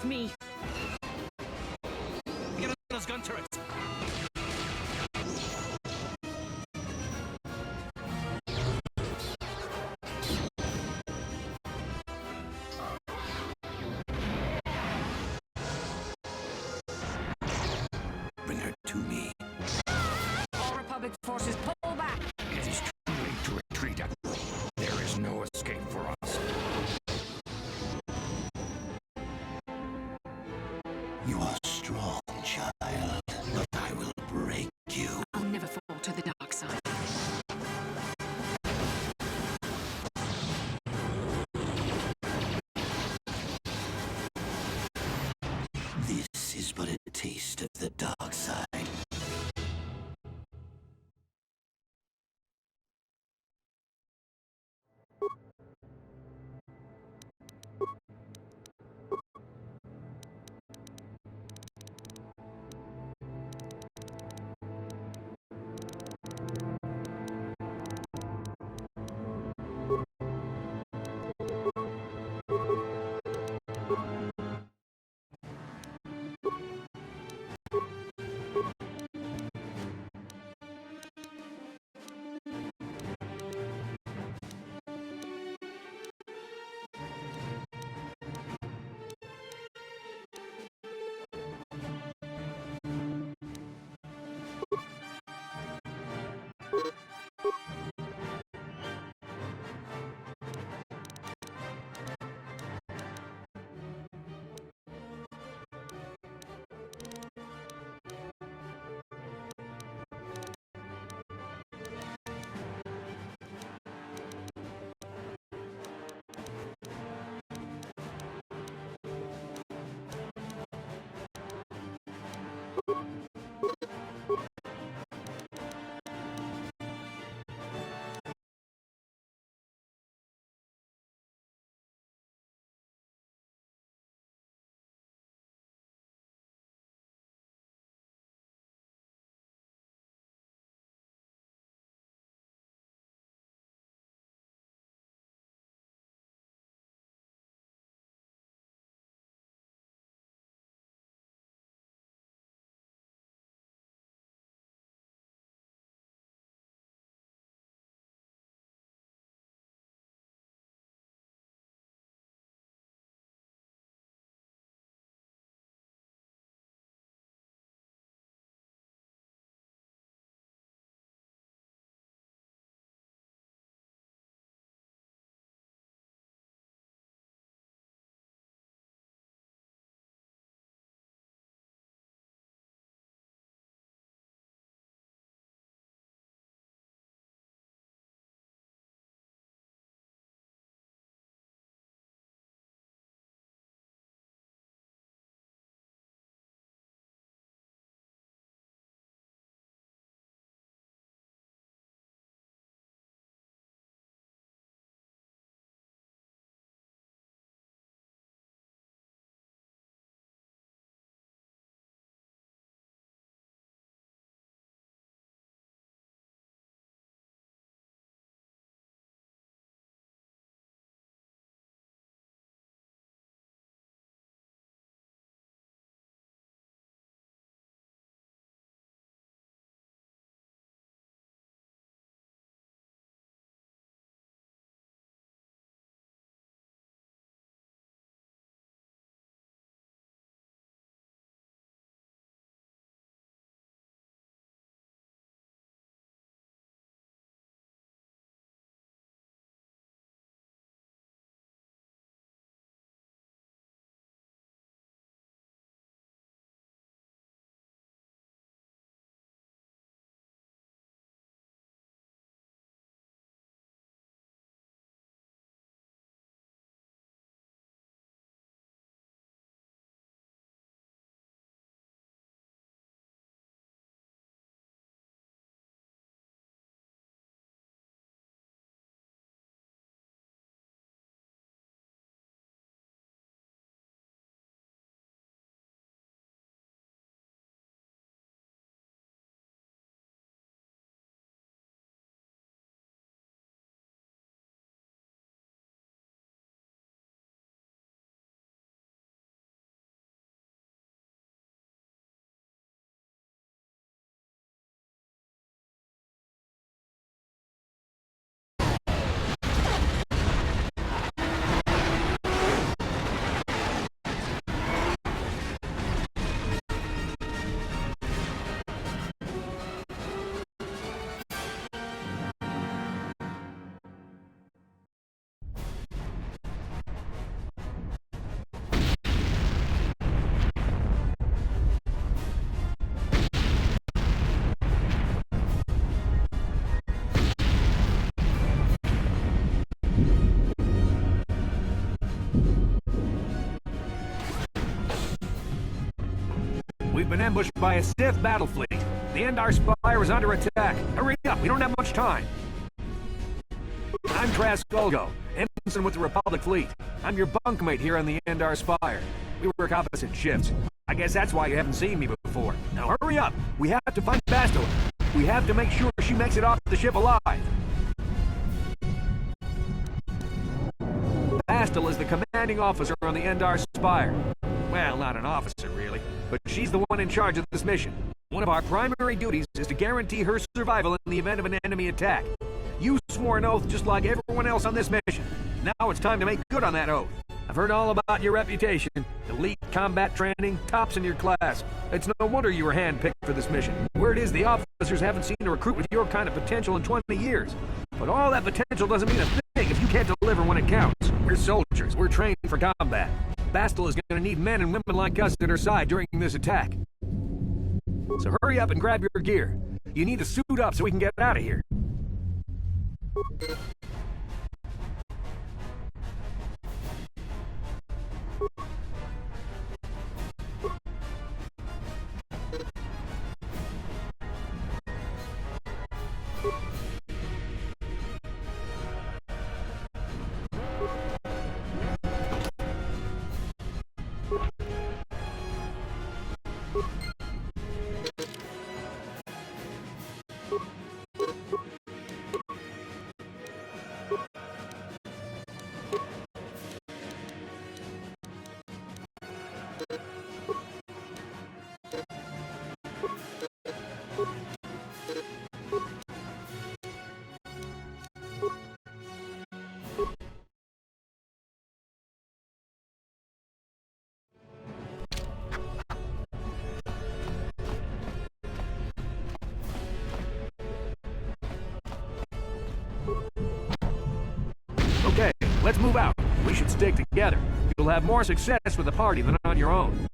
with me. Get on those gun turrets. Bring her to me. All Republic forces, pull back! It is too late to retreat. There is no escape for us. You are strong, child, but I will break you. I'll never fall to the dark side. This is but a taste of the dark side. We've been ambushed by a Sith battle fleet. The Endar Spire is under attack. Hurry up, we don't have much time. I'm Traskolgo, ensign with the Republic fleet. I'm your bunkmate here on the Endar Spire. We work opposite shifts. I guess that's why you haven't seen me before. Now hurry up! We have to find Bastila. We have to make sure she makes it off the ship alive. Bastila is the commanding officer on the Endar Spire. Well, not an officer, really, but she's the one in charge of this mission. One of our primary duties is to guarantee her survival in the event of an enemy attack. You swore an oath just like everyone else on this mission. Now it's time to make good on that oath. I've heard all about your reputation. Elite combat training, tops in your class. It's no wonder you were handpicked for this mission. Word is the officers haven't seen a recruit with your kind of potential in 20 years. But all that potential doesn't mean a thing if you can't deliver when it counts. We're soldiers. We're trained for combat. Bastila is going to need men and women like us at her side during this attack. So hurry up and grab your gear. You need to suit up so we can get out of here. Okay, let's move out. We should stick together. You'll have more success with a party than on your own.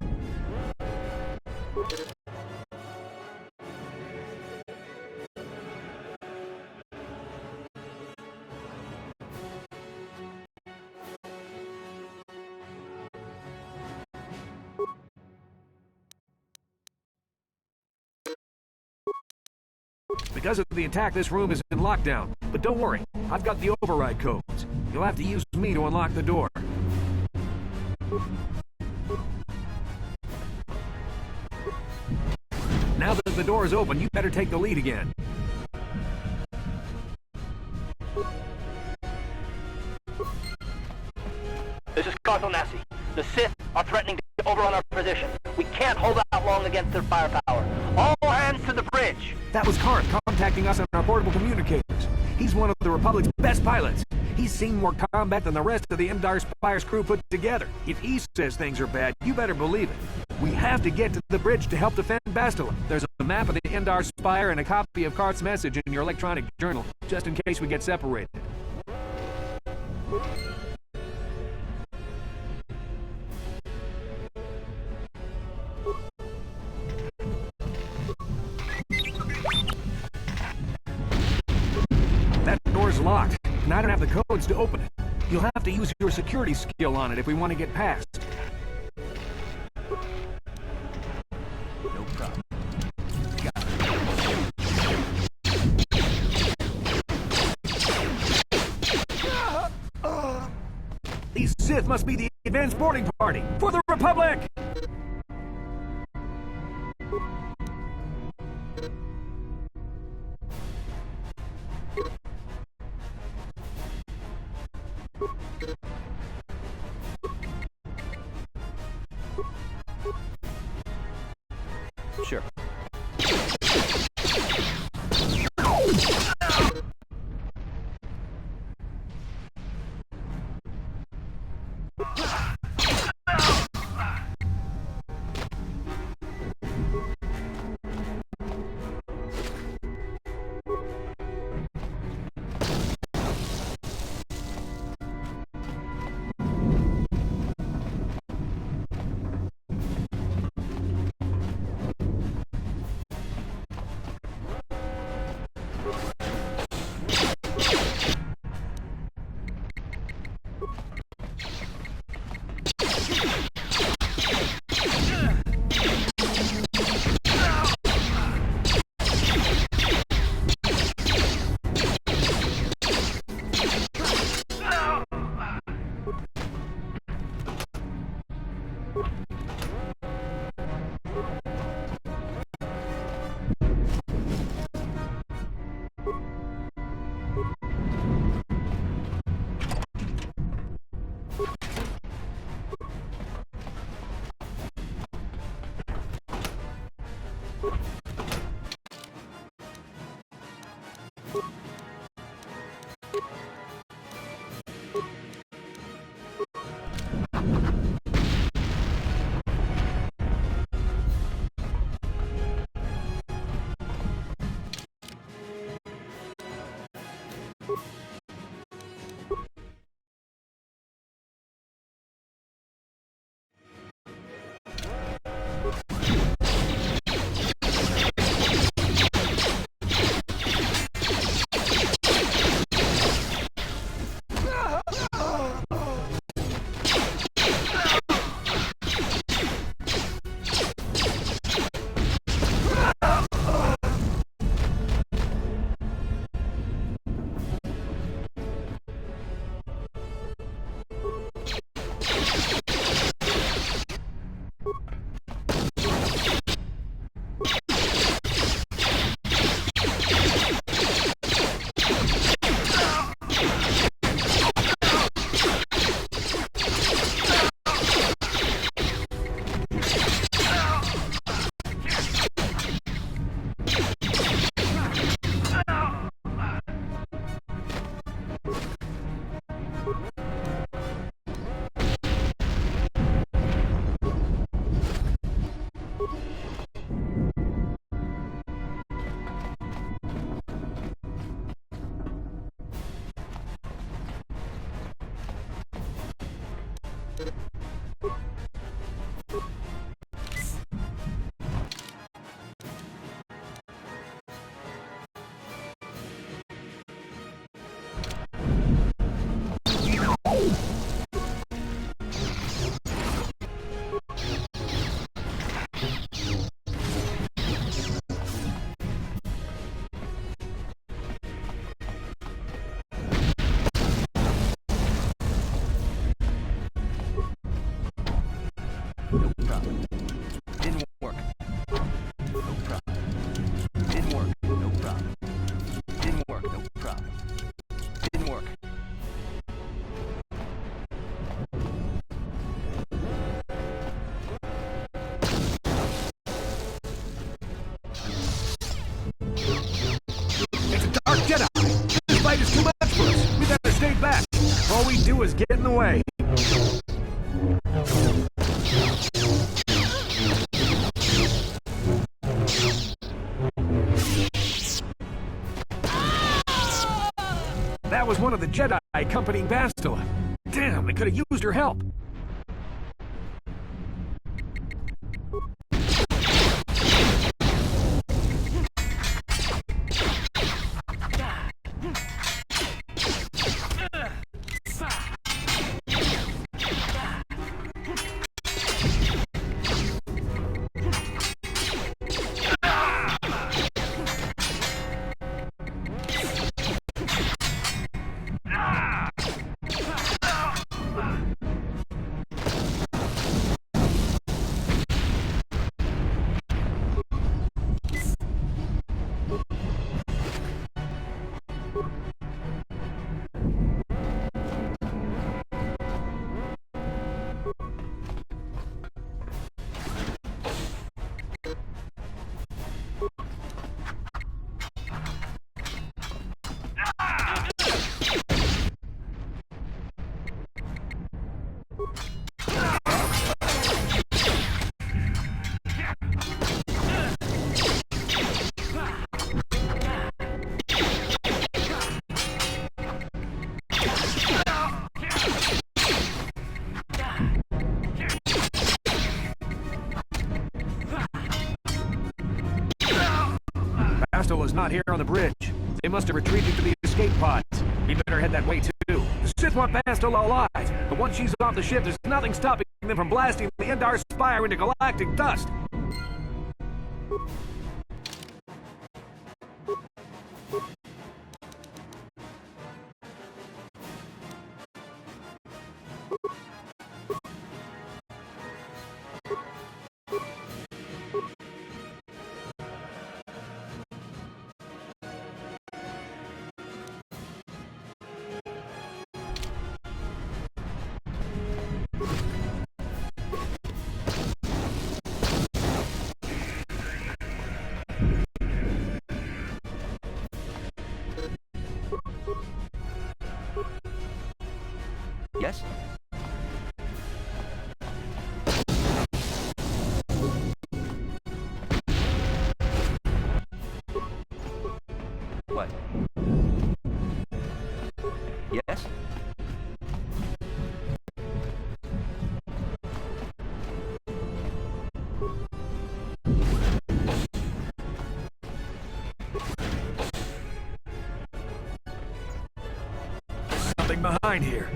Because of the attack, this room is in lockdown. But don't worry, I've got the override codes. You'll have to use me to unlock the door. Now that the door is open, you better take the lead again. This is Cardinal Nassi. The Sith are threatening to overrun our position. We can't hold out long against their firepower. All hands to the bridge! That was Karth contacting us on our portable communicators. He's one of the Republic's best pilots. He's seen more combat than the rest of the Endar Spire's crew put together. If he says things are bad, you better believe it. We have to get to the bridge to help defend Bastila. There's a map of the Endar Spire and a copy of Karth's message in your electronic journal, just in case we get separated. That door's locked, and I don't have the codes to open it. You'll have to use your security skill on it if we want to get past. No problem. Got it. These Sith must be the advanced boarding party for the Republic! Sure. Dark Jedi! This fight is too much for us! We better stay back! All we do is get in the way! That was one of the Jedi accompanying Bastila. Damn, they could have used her help! Is not here on the bridge. They must have retreated to the escape pods. We better head that way too. The Sith want Bastila alive, but once she's off the ship, there's nothing stopping them from blasting the Endar Spire into galactic dust. Yes? What? something behind here.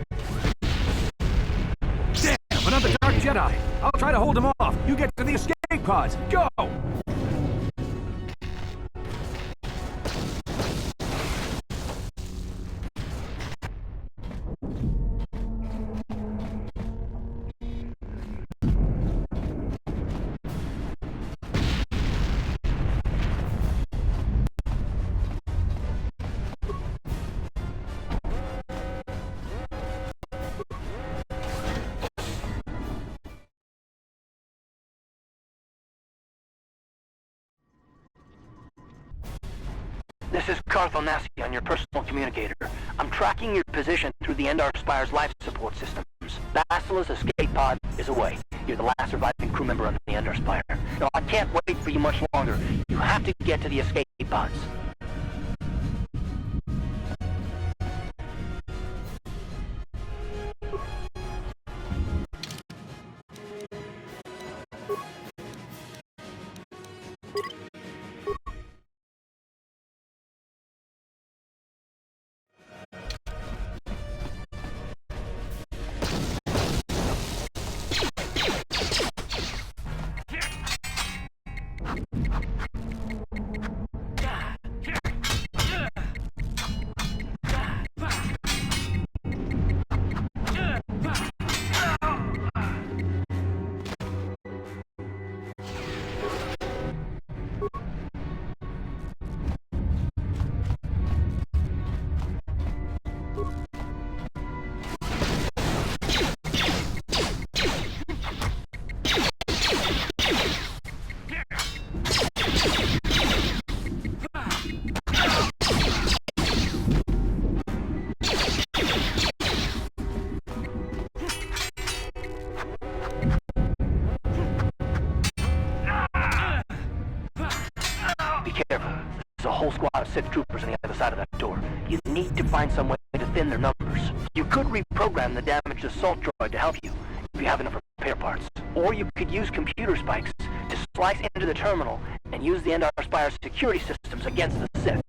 Damn, another Dark Jedi! I'll try to hold him off. You get to the escape pods. Go! This is Carthel Nassi on your personal communicator. I'm tracking your position through the Endar Spire's life support systems. Basila's escape pod is away. You're the last surviving crew member on the Endar Spire. No, I can't wait for you much longer. You have to get to the escape pods. Sith troopers on the other side of that door. You need to find some way to thin their numbers. You could reprogram the damaged assault droid to help you, if you have enough repair parts. Or you could use computer spikes to slice into the terminal and use the Endar Spire's security systems against the Sith.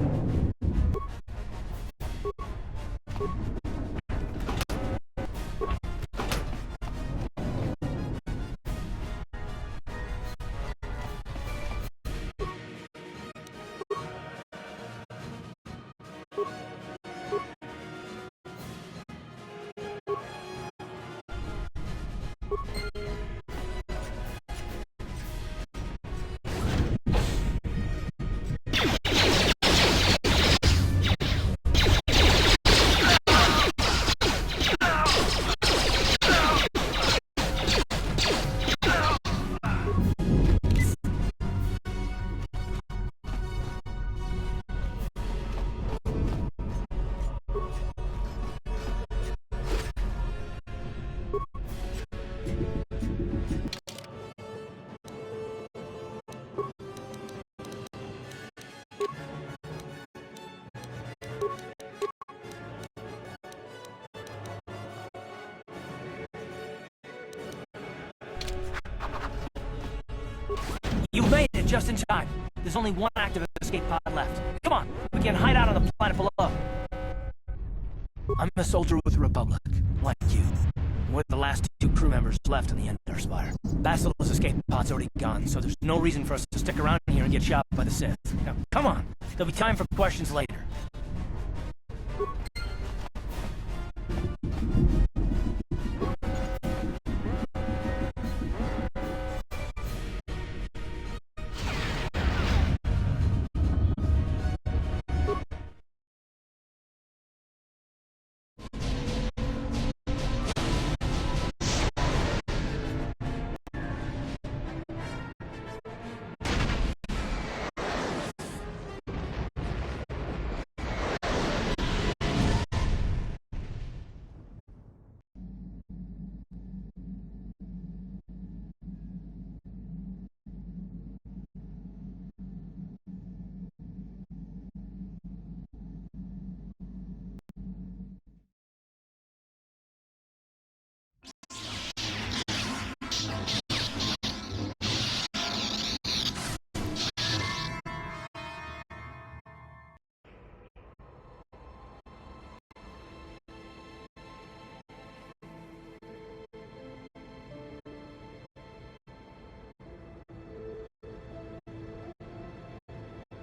You made it just in time. There's only one active escape pod left. Come on, we can hide out on the planet below. I'm a soldier with the Republic, like you. We're the last two crew members left on the Endar Spire. Basila's escape pod's already gone, so there's no reason for us to stick around here and get shot by the Sith. Now, come on, there'll be time for questions later.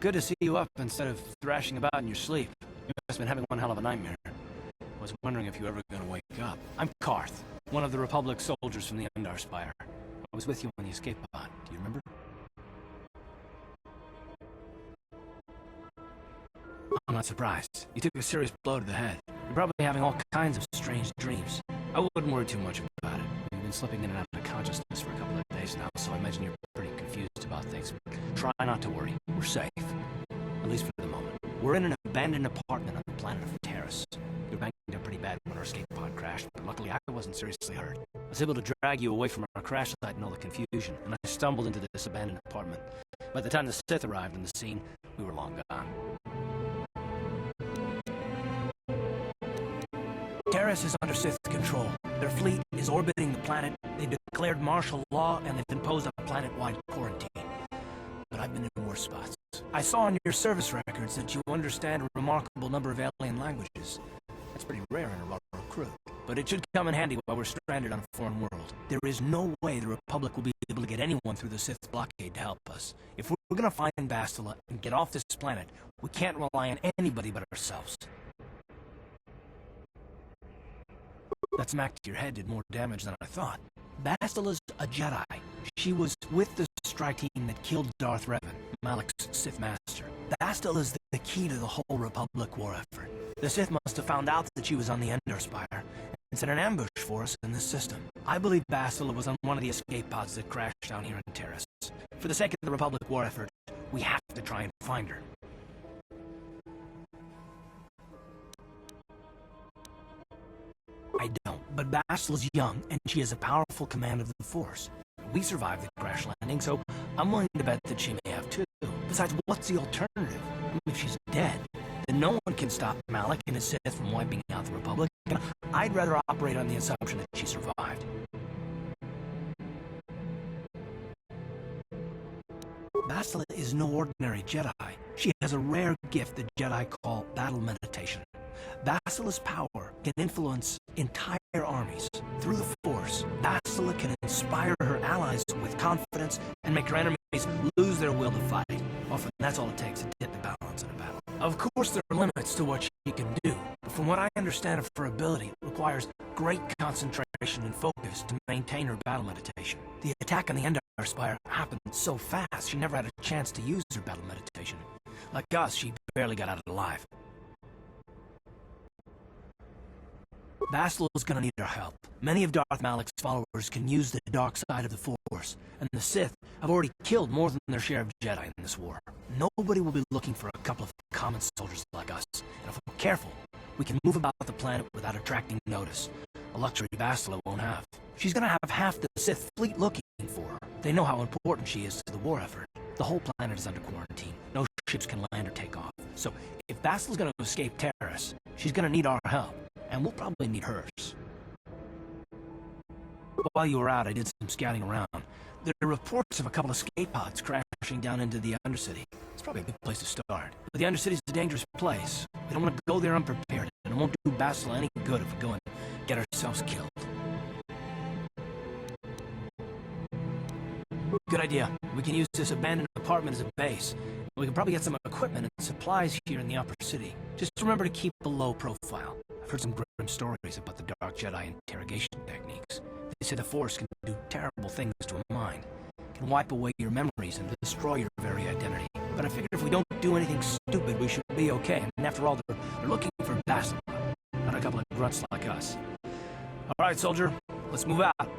Good to see you up instead of thrashing about in your sleep. You must have been having one hell of a nightmare. I was wondering if you were ever gonna wake up. I'm Karth, one of the Republic soldiers from the Endar Spire. I was with you on the escape pod. Do you remember? I'm not surprised. You took a serious blow to the head. You're probably having all kinds of strange dreams. I wouldn't worry too much about it. You've been slipping in and out of consciousness for a couple of days now, so I imagine you're pretty confused about things. But try not to worry. We're safe. At least for the moment. We're in an abandoned apartment on the planet of Terrace. You were banged up pretty bad when our escape pod crashed, but luckily I wasn't seriously hurt. I was able to drag you away from our crash site and all the confusion, and I stumbled into this abandoned apartment. By the time the Sith arrived on the scene, we were long gone. Terrace is under Sith control. Their fleet is orbiting the planet. They've declared martial law, and they've imposed a planet-wide quarantine. But I've been in worse spots. I saw in your service records that you understand a remarkable number of alien languages. That's pretty rare in a raw recruit. But it should come in handy while we're stranded on a foreign world. There is no way the Republic will be able to get anyone through the Sith blockade to help us. If we're gonna find Bastila and get off this planet, we can't rely on anybody but ourselves. That smack to your head did more damage than I thought. Bastila's a Jedi. She was with the strike team that killed Darth Revan, Malak's Sith Master. Bastila's the key to the whole Republic war effort. The Sith must have found out that she was on the Endar Spire and set an ambush for us in this system. I believe Bastila was on one of the escape pods that crashed down here in Terrace. For the sake of the Republic war effort, we have to try and find her. I don't, but Bastila's young, and she has a powerful command of the Force. We survived the crash landing, so I'm willing to bet that she may have too. Besides, what's the alternative? If she's dead, then no one can stop Malak and his Sith from wiping out the Republic, and I'd rather operate on the assumption that she survived. Bastila is no ordinary Jedi. She has a rare gift the Jedi call battle meditation. Bastila's power can influence entire armies. Through the Force, Bastila can inspire her allies with confidence and make her enemies lose their will to fight. Often that's all it takes to tip the balance in a battle. Of course there are limits to what she can do, but from what I understand of her ability, it requires great concentration and focus to maintain her battle meditation. The attack on the Endar Spire happened so fast, she never had a chance to use her battle meditation. Like us, she barely got out alive. Bastila's gonna need our help. Many of Darth Malak's followers can use the dark side of the Force, and the Sith have already killed more than their share of Jedi in this war. Nobody will be looking for a couple of common soldiers like us, and if we're careful, we can move about the planet without attracting notice, a luxury Bastila won't have. She's gonna have half the Sith fleet looking for her. They know how important she is to the war effort. The whole planet is under quarantine. No ships can land or take off. So, if Bastila's gonna escape Terrace, she's gonna need our help. And we'll probably need hers. While you were out, I did some scouting around. There are reports of a couple of escape pods crashing down into the Undercity. It's probably a good place to start. But the Undercity's a dangerous place. We don't want to go there unprepared, and it won't do Bastila any good if we go and get ourselves killed. Good idea. We can use this abandoned apartment as a base. We can probably get some equipment and supplies here in the upper city. Just remember to keep a low profile. I've heard some grim stories about the Dark Jedi interrogation techniques. They say the Force can do terrible things to a mind. It can wipe away your memories and destroy your very identity. But I figured if we don't do anything stupid, we should be okay. And after all, they're looking for Bastila, not a couple of grunts like us. All right, soldier, let's move out.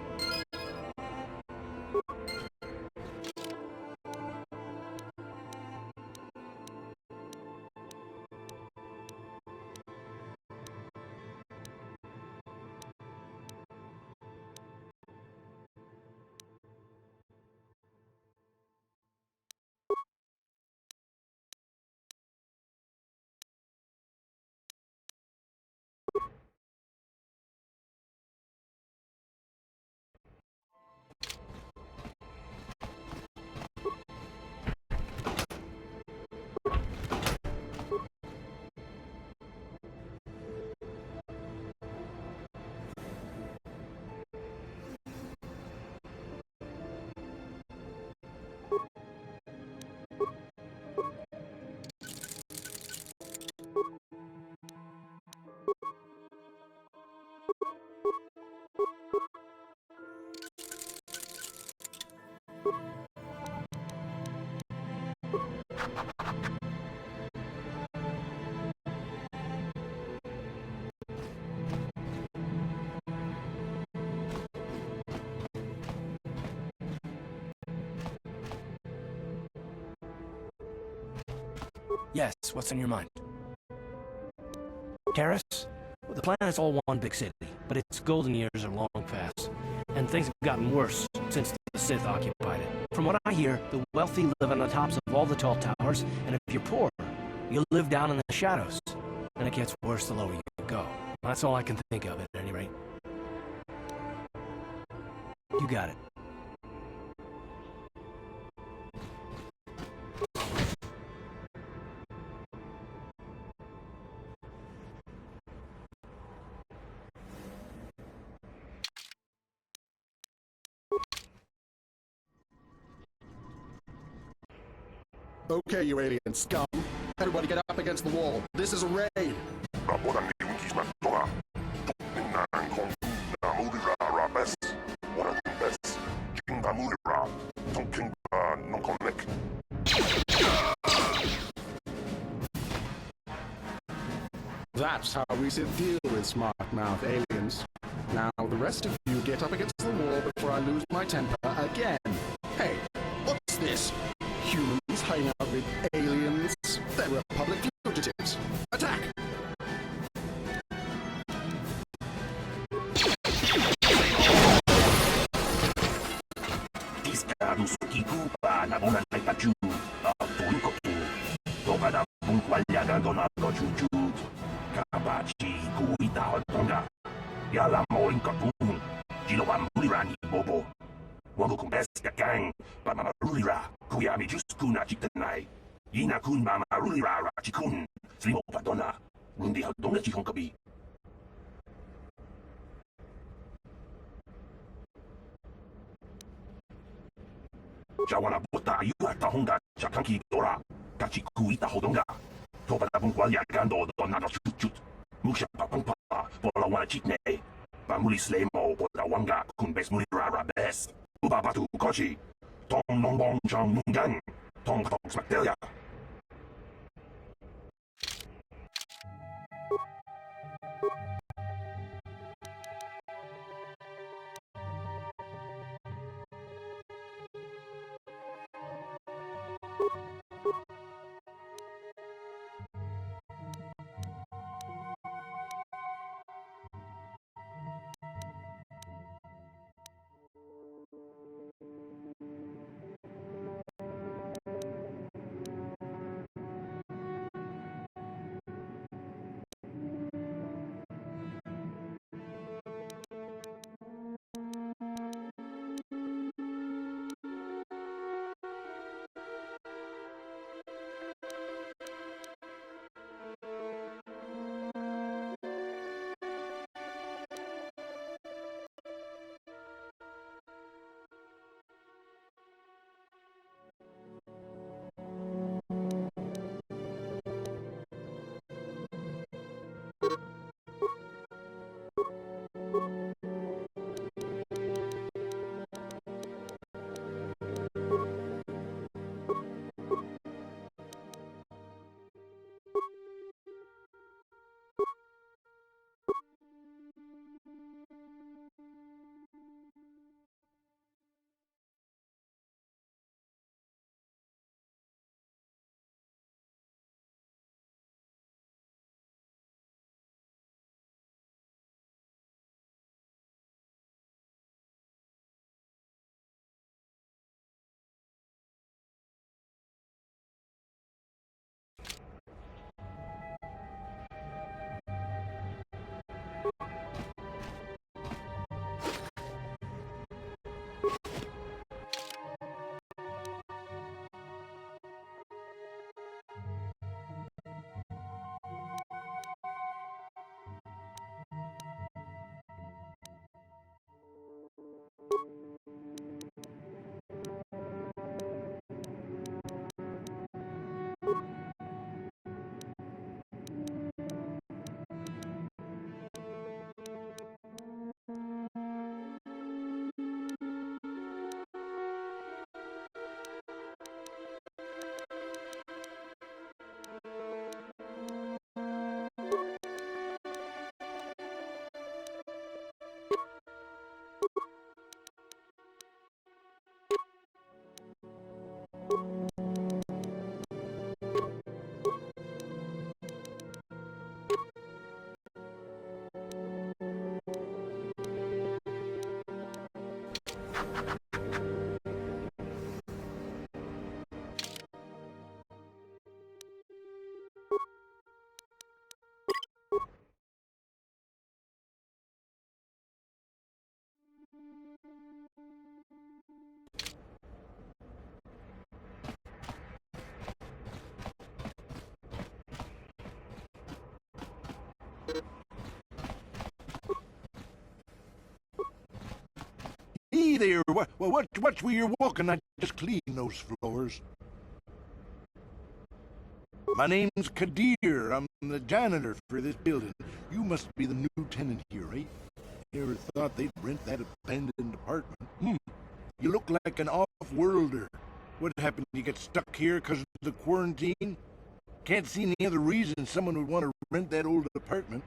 Yes, what's on your mind? Terrace? Well, the planet's all one big city, but its golden years are long past. And things have gotten worse since the Sith occupied it. From what I hear, the wealthy live on the tops of all the tall towers, and if you're poor, you live down in the shadows. And it gets worse the lower you go. That's all I can think of at any rate. You got it. Okay, you alien scum. Everybody get up against the wall. This is a raid. That's how we should deal with smart-mouth aliens. Now, the rest of you get up against the wall before I lose my temper again. Hey, what's this? Humans hang out with aliens? They're Republic fugitives. Attack! Wango kumbeska gang, ba mama rulira, kuya mi juskuna chiktanai. Yina kun mama rulira chikun, slimo padona, rundi hadonga chihonkabi. Jawana bota yuata honga, chakanki dora, kachiku ita hodonga. Topa da bunqualia gando donado chut. Musha papampa, bola wana chitne. Bamuli slemo, bola wanga, kun bes mulira best. Ubabatu Kochi, Tong Nongbong Chong Nungang, Tong Tong Smakdelia. Hey there, watch where you're walking. I just cleaned those floors. My name's Kadir. I'm the janitor for this building. You must be the new tenant here, right? Never thought they'd rent that abandoned apartment. You look like an off-worlder. What happened? You get stuck here because of the quarantine? Can't see any other reason someone would want to rent that old apartment.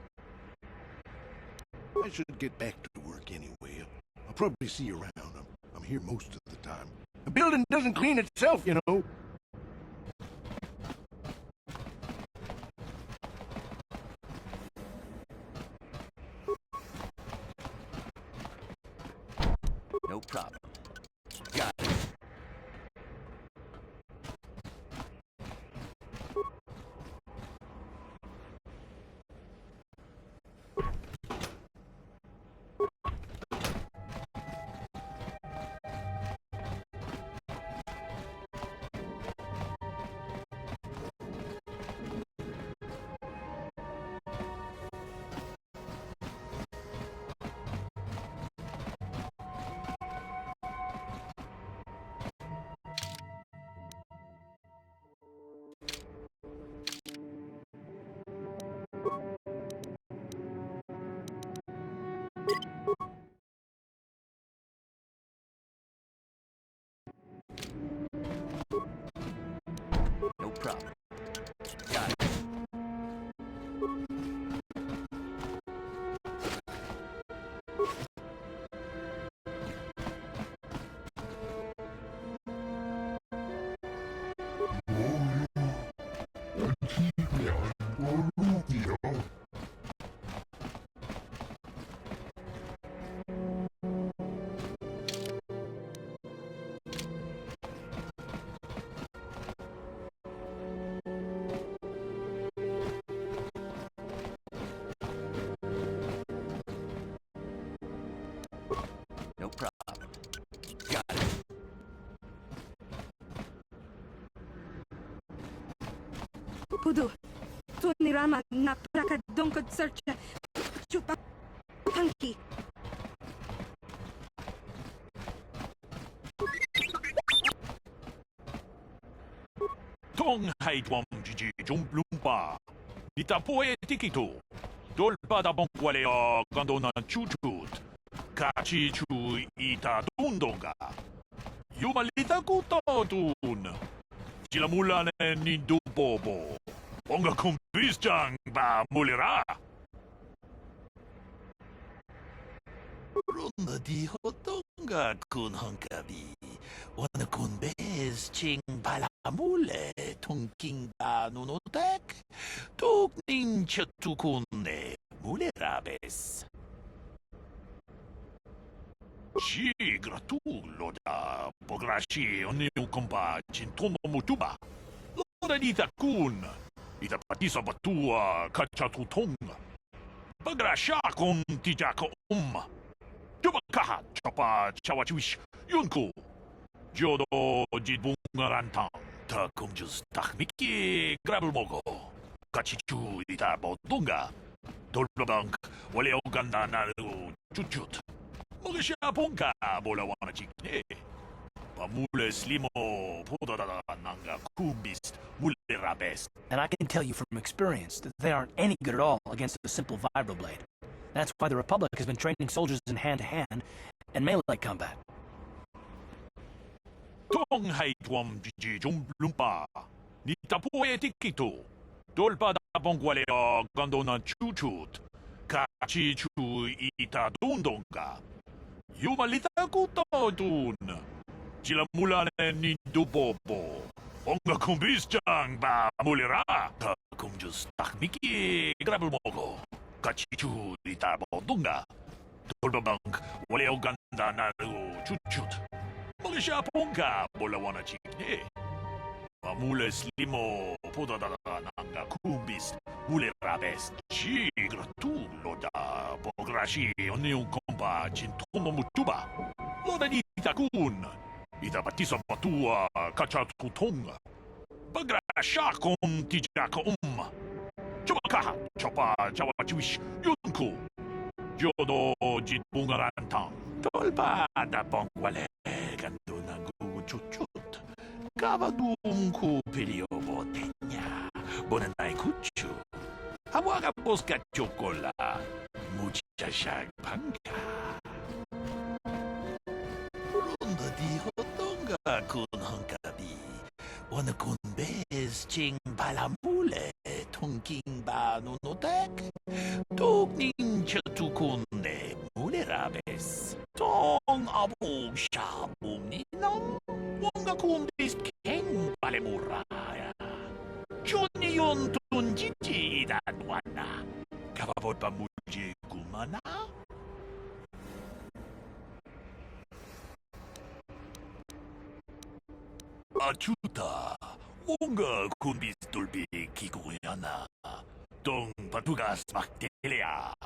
I should get back to work anyway. I'll probably see you around. I'm here most of the time. The building doesn't clean itself, you know. No problem. Got it. No problem. Got it. No problem. Got it. Kudu. Tunirama na prakadongkod search. Chupa. Punky. Tong haitwam jiji jumplumpa. Nitapoe tikito. Dolpada bonkwalea gandona chuchut. Kachi chu ita tundonga. Yumalita kutotun. Chilamulane nindu bobo. Onga kumbischang ba mulira. Runda di hotonga kun honkabi. Wana kun bez ching balamule tungking ba nunotek. Tuk nincha tukunne mulerabes. Si gratullo da pograshi oniu kompa cintono mutuba. Lora dita kun. Ita patisa batua kachatutonga. Pagrasha kon tijaka Juba kaha chapa chawachiwish yunku. Jodo jidbungarantang. Ta kumjus takmiki grabulmogo. Kachichu ita bodunga. Dolbabank wale oganda na chuchut. Mogasha ponka bola wana chikne. Pamule slimo podada nanga kumbist mule rabes. And I can tell you from experience that they aren't any good at all against a simple vibroblade. That's why the Republic has been training soldiers in hand-to-hand and melee combat. Tong haitwam jiji jumplumpa. Nitapoe tikito. Dolpada bonkwalea gandona chuchut. Kachi chu ita tundonga. Yumalita kutotun. Chilamulane nindu bobo. Onga kumbischang ba mulira. Ta kumjus takmiki grabulmogo. Kachichu ita bodunga. Dolbabank wale 나 나르고 주춧. 먹으샤 본가 몰라와나 직네. Mule slimo podada nanga kumbis mule rabes chigratullo da pograshi onion kompa cintomo mutuba loda di takun ida batisa matua kacha tutonga bagrasha kom tijaka chobaka chopa chawa chiwish yunku jodo jit bungarantang tolpa da pongwale ganduna gu chuchut Cavadum cu periodo tegna. Buona dai cucciu. Awaga bosca chocola. Mucha shag panca. Ronda di hotonga kun hankabi. Wana kun bez ching palamule. Tonking ba nunotek. Tok ninja tukunde mule rabes. Tong abu shabum ninong. Wonga kumbis keng palemuraya. Johnny yon tunjiji dadwana. Kababot pa muji kumana? Achuta. Wonga kumbis tulbi kikuyana. Tong patugas maktelea.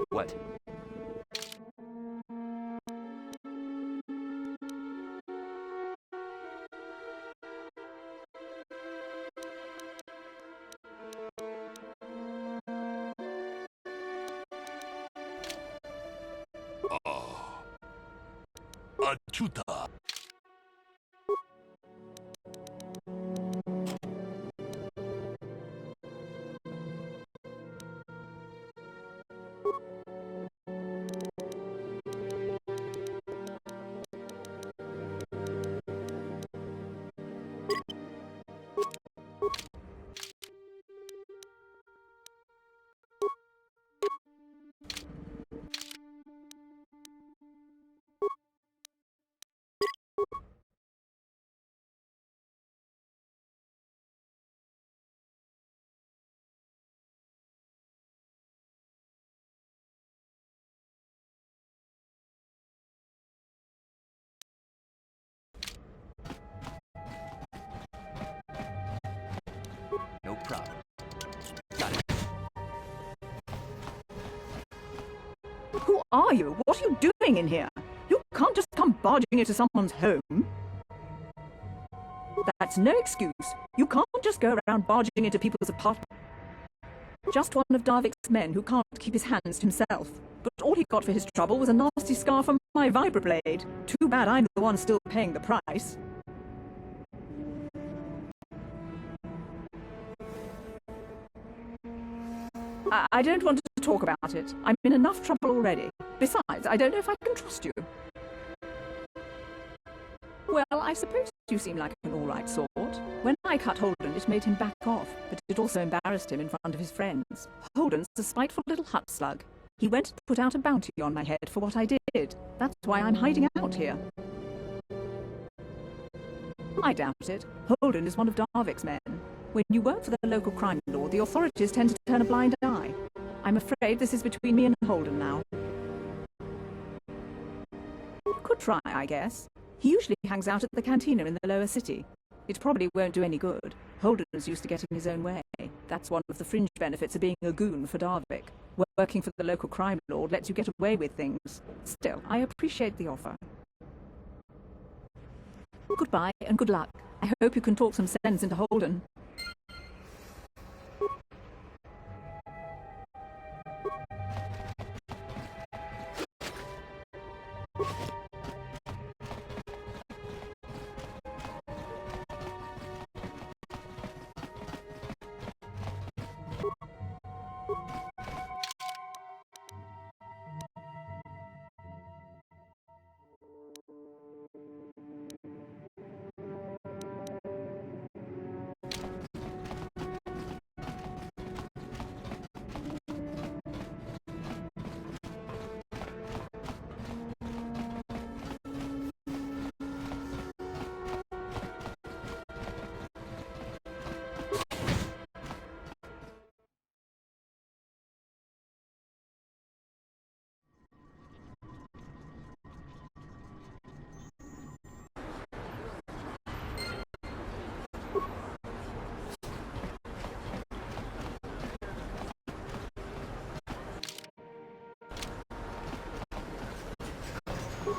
What? Achuta. No problem. Got it. Who are you? What are you doing in here? You can't just come barging into someone's home. That's no excuse. You can't just go around barging into people's apartments. Just one of Darvik's men who can't keep his hands to himself. But all he got for his trouble was a nasty scar from my vibroblade. Too bad I'm the one still paying the price. I don't want to talk about it. I'm in enough trouble already. Besides, I don't know if I can trust you. Well, I suppose you seem like an all-right sort. When I cut Holden, it made him back off, but it also embarrassed him in front of his friends. Holden's a spiteful little hut slug. He went to put out a bounty on my head for what I did. That's why I'm hiding out here. I doubt it. Holden is one of Darvik's men. When you work for the local crime lord, the authorities tend to turn a blind eye. I'm afraid this is between me and Holden now. Could try, I guess. He usually hangs out at the cantina in the lower city. It probably won't do any good. Holden's used to getting his own way. That's one of the fringe benefits of being a goon for Darvik. Working for the local crime lord lets you get away with things. Still, I appreciate the offer. Goodbye and good luck. I hope you can talk some sense into Holden.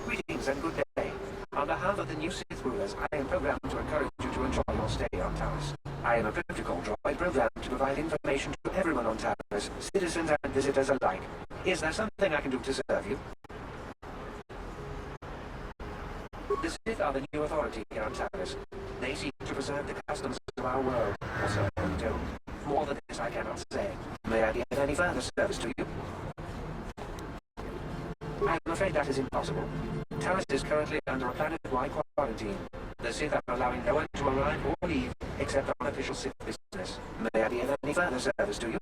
Greetings and good day. On behalf of the new Sith rulers, I am programmed to encourage you to enjoy your stay on Taris. I am a protocol droid programmed to provide information to everyone on Taris, citizens and visitors alike. Is there something I can do to serve you? The Sith are the new authority here on Taris. They seek to preserve the customs of our world, or so they do. More than this I cannot say. May I be of any further service to you? I'm afraid that is impossible. Taris is currently under a planet-wide quarantine. The Sith are allowing no one to arrive or leave, except on official Sith business. May I be of any further service to you?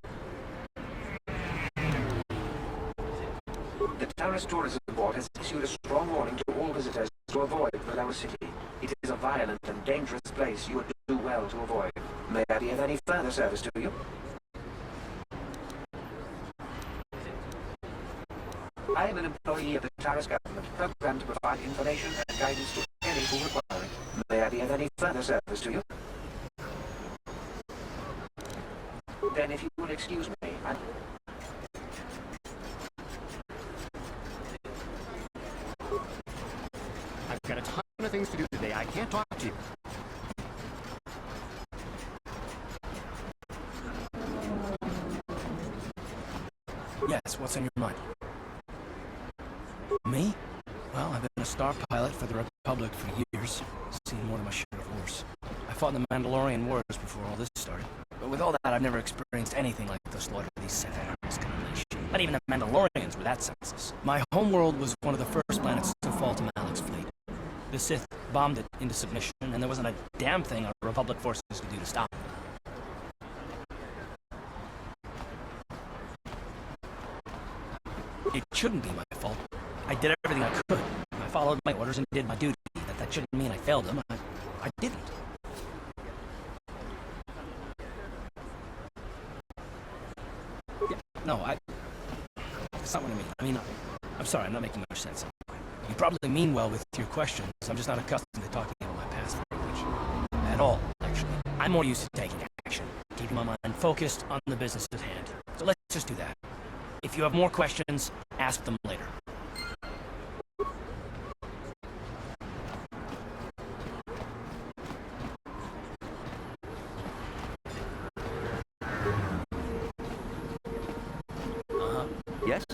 The Taris Tourism Board has issued a strong warning to all visitors to avoid the lower city. It is a violent and dangerous place you would do well to avoid. May I be of any further service to you? I am an employee of the Taris government, programmed to provide information and guidance to any who require it. May I be of any further service to you? Then if you will excuse me, I've got a ton of things to do today. I can't talk to you. Yes, what's on your mind? Me? Well, I've been a star pilot for the Republic for years. Seen more than my share of wars. I fought in the Mandalorian Wars before all this started. But with all that, I've never experienced anything like the slaughter of these Sith animals can unleash. Not even the Mandalorians were that senseless. My homeworld was one of the first planets to fall to Malik's fleet. The Sith bombed it into submission, and there wasn't a damn thing our Republic forces could do to stop it. It shouldn't be my fault. I did everything I could. I followed my orders and did my duty. That shouldn't mean I failed them. I didn't. Yeah, no, that's not what I mean. I'm sorry, I'm not making much sense. You probably mean well with your questions. I'm just not accustomed to talking about my past very much. At all, actually. I'm more used to taking action, keeping my mind focused on the business at hand. So let's just do that. If you have more questions, ask them later. Yes?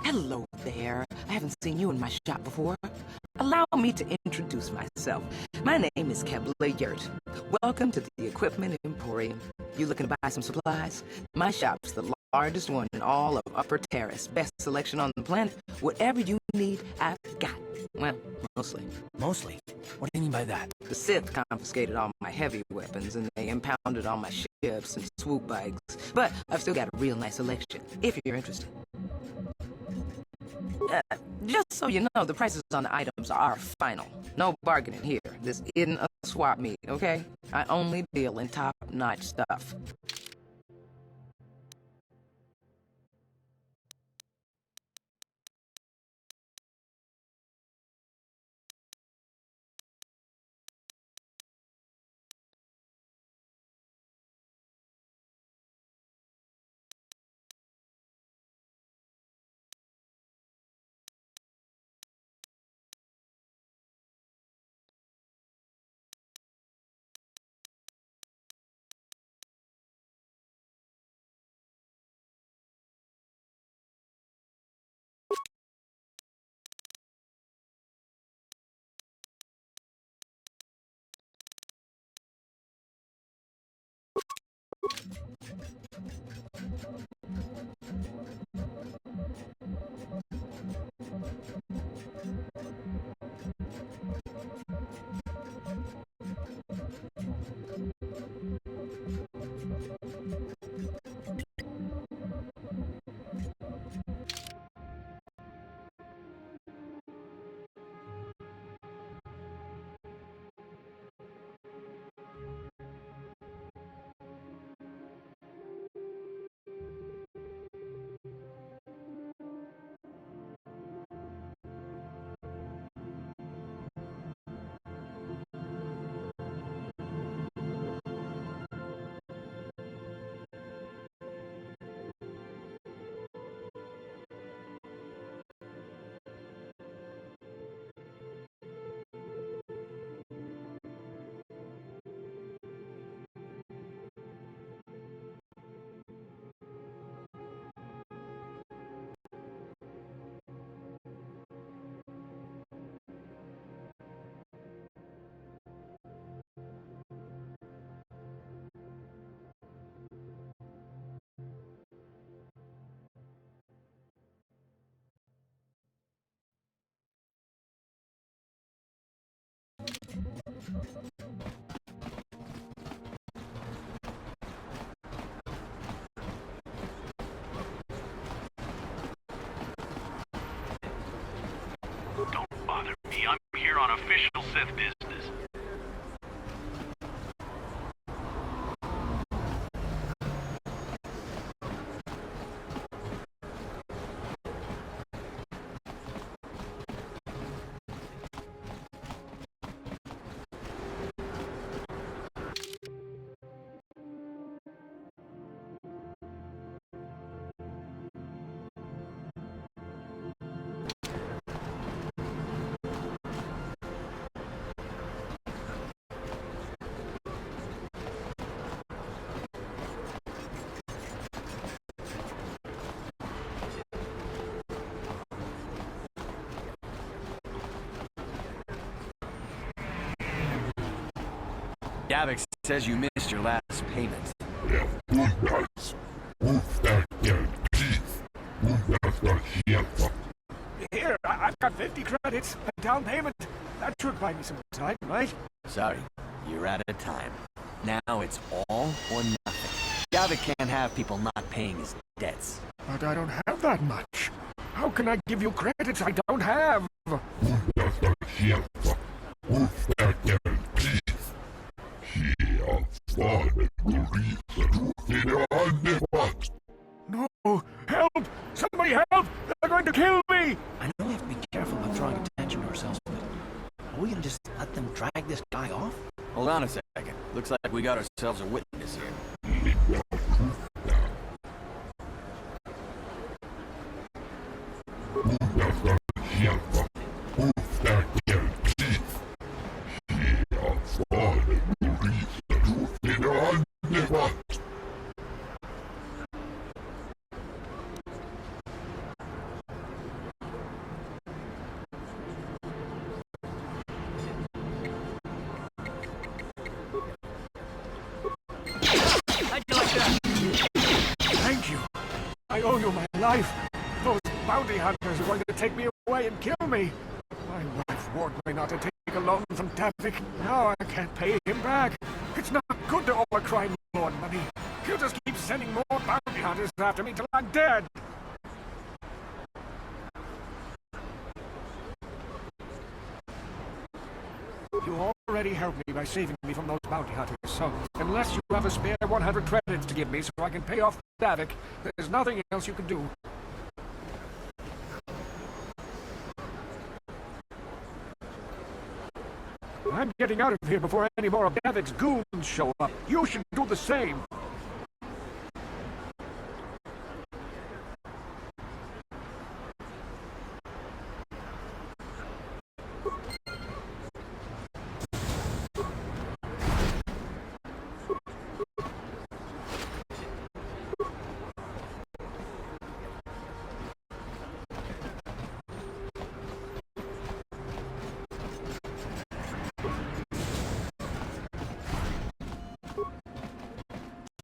Hello there. I haven't seen you in my shop before. Allow me to introduce myself. My name is Kebla Yurt. Welcome to the Equipment Emporium. You looking to buy some supplies? My shop's the largest one in all of Upper Terrace. Best selection on the planet. Whatever you need, I've got. Well, mostly. Mostly? What do you mean by that? The Sith confiscated all my heavy weapons, and they impounded all my ships and swoop bikes. But I've still got a real nice selection, if you're interested. Just so you know, the prices on the items are final. No bargaining here. This isn't a swap meet, okay? I only deal in top-notch stuff. Don't bother me. I'm here on official Sith business. Gavik says you missed your last payment. Here, I've got 50 credits. A down payment. That should buy me some time, right? Sorry, you're out of time. Now it's all or nothing. Gavik can't have people not paying his debts. But I don't have that much. How can I give you credits I don't have? No! Help! Somebody help! They're going to kill me! I know we have to be careful about drawing attention to ourselves, but are we gonna just let them drag on a second. Looks like we got ourselves a witness here. Thank you. I owe you my life. Those bounty hunters are going to take me away and kill me. My wife warned me not to take a loan from Davik. Now I can't pay him back. It's not good to owe a crime lord money. He'll just keep sending more bounty hunters after me till I'm dead. You already helped me by saving me from those bounty hunters, so unless you have a spare 100 credits to give me so I can pay off Davik, there's nothing else you can do. I'm getting out of here before any more of Davik's goons show up. You should do the same.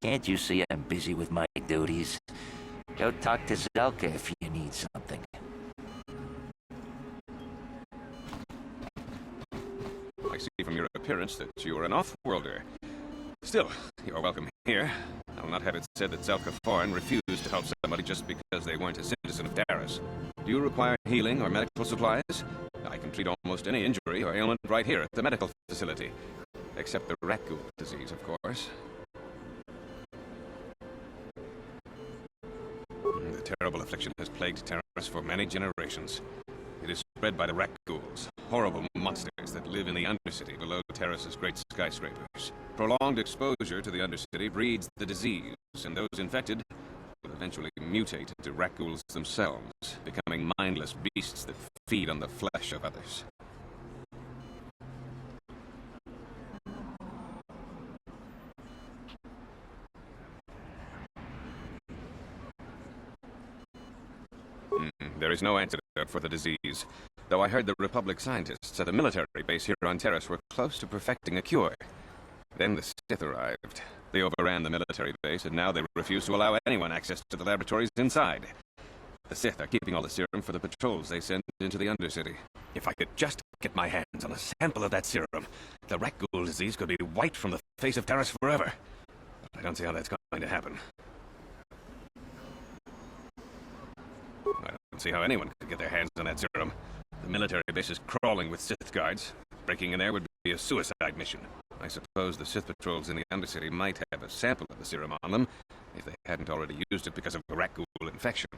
Can't you see I'm busy with my duties? Go talk to Zelka if you need something. I see from your appearance that you are an off-worlder. Still, you're welcome here. I'll not have it said that Zelka Foreign refused to help somebody just because they weren't a citizen of Taris. Do you require healing or medical supplies? I can treat almost any injury or ailment right here at the medical facility. Except the rat ghoul disease, of course. The terrible affliction has plagued Taris for many generations. It is spread by the rat ghouls, horrible monsters that live in the Undercity below Taris's great skyscrapers. Prolonged exposure to the Undercity breeds the disease, and those infected will eventually mutate into rat ghouls themselves, becoming mindless beasts that feed on the flesh of others. There is no antidote for the disease, though I heard the Republic scientists at a military base here on Taris were close to perfecting a cure. Then the Sith arrived. They overran the military base, and now they refuse to allow anyone access to the laboratories inside. The Sith are keeping all the serum for the patrols they send into the Undercity. If I could just get my hands on a sample of that serum, the rat ghoul disease could be wiped from the face of Taris forever. But I don't see how that's going to happen. I don't see how anyone could get their hands on that serum. The military base is crawling with Sith guards. Breaking in there would be a suicide mission. I suppose the Sith patrols in the Undercity might have a sample of the serum on them, if they hadn't already used it because of a rat ghoul infection.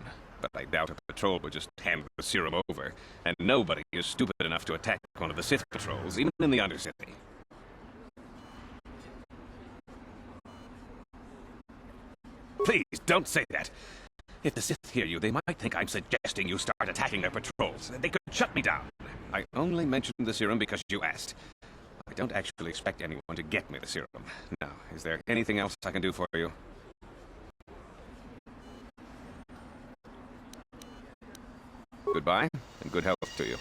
But I doubt a patrol would just hand the serum over, and nobody is stupid enough to attack one of the Sith patrols, even in the Undercity. Please, don't say that. If the Sith hear you, they might think I'm suggesting you start attacking their patrols. They could shut me down. I only mentioned the serum because you asked. I don't actually expect anyone to get me the serum. Now, is there anything else I can do for you? Goodbye, and good health to you.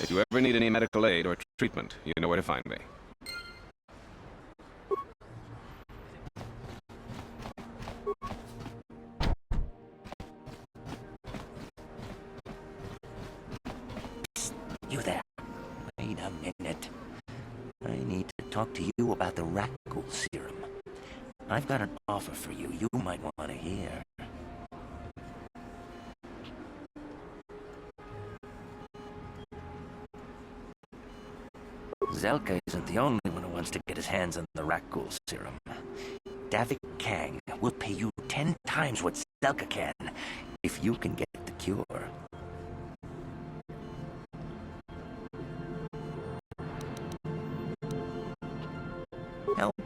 If you ever need any medical aid or treatment, you know where to find me. You there. Wait a minute. I need to talk to you about the rat ghoul serum. I've got an offer for you might want to hear. Zelka isn't the only one who wants to get his hands on the rat ghoul serum. Davik Kang will pay you 10 times what Zelka can if you can get the cure.